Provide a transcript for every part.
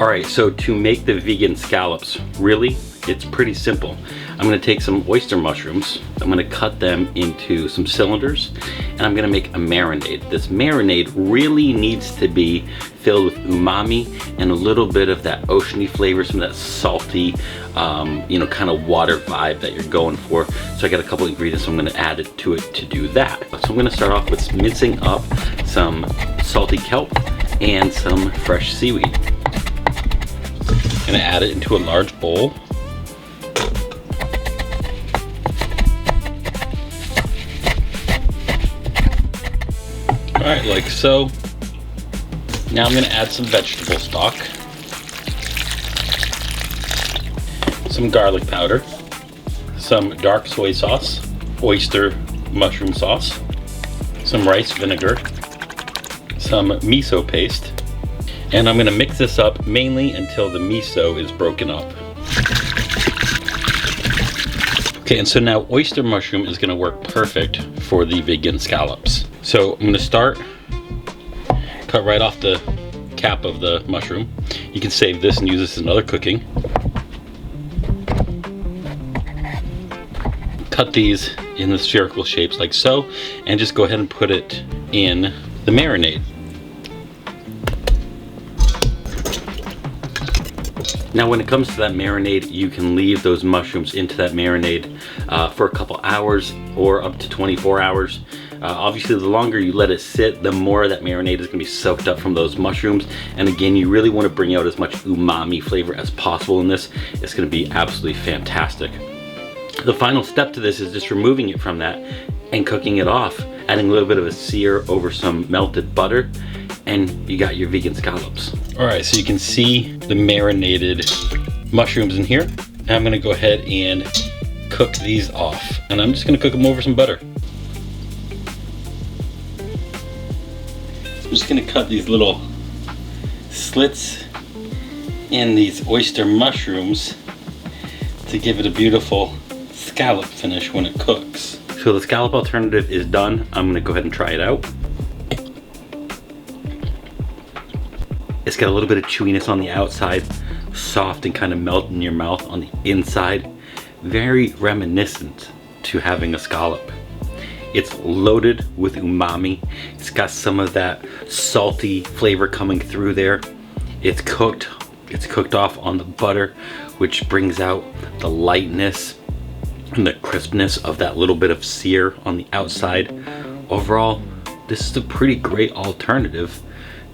All right, so to make the vegan scallops, really, it's pretty simple. I'm gonna take some oyster mushrooms, I'm gonna cut them into some cylinders, and I'm gonna make a marinade. This marinade really needs to be filled with umami and a little bit of that oceany flavor, some of that salty, you know, kind of water vibe that you're going for. So I got a couple ingredients, so I'm gonna add it to do that. So I'm gonna start off with mincing up some salty kelp and some fresh seaweed. I'm gonna add it into a large bowl. All right, like so. Now I'm gonna add some vegetable stock, some garlic powder, some dark soy sauce, oyster mushroom sauce, some rice vinegar, some miso paste, and I'm gonna mix this up mainly until the miso is broken up. Okay, and so now oyster mushroom is gonna work perfect for the vegan scallops. So I'm gonna start, cut right off the cap of the mushroom. You can save this and use this in other cooking. Cut these in the spherical shapes like so, and just go ahead and put it in the marinade. Now when it comes to that marinade, you can leave those mushrooms into that marinade for a couple hours or up to 24 hours. Obviously the longer you let it sit, the more that marinade is going to be soaked up from those mushrooms. And again, you really want to bring out as much umami flavor as possible in this. It's going to be absolutely fantastic. The final step to this is just removing it from that and cooking it off, adding a little bit of a sear over some melted butter, and you got your vegan scallops. All right, so you can see the marinated mushrooms in here. Now I'm gonna go ahead and cook these off, and I'm just gonna cook them over some butter. I'm just gonna cut these little slits in these oyster mushrooms to give it a beautiful scallop finish when it cooks. So the scallop alternative is done. I'm gonna go ahead and try it out. It's got a little bit of chewiness on the outside, soft and kind of melt in your mouth on the inside. Very reminiscent to having a scallop. It's loaded with umami. It's got some of that salty flavor coming through there. It's cooked off on the butter, which brings out the lightness and the crispness of that little bit of sear on the outside. Overall, this is a pretty great alternative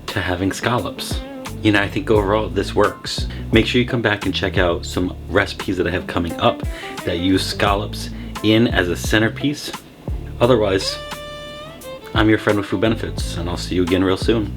to having scallops. You know, I think overall this works. Make sure you come back and check out some recipes that I have coming up that use scallops in as a centerpiece. Otherwise, I'm your friend with food benefits, and I'll see you again real soon.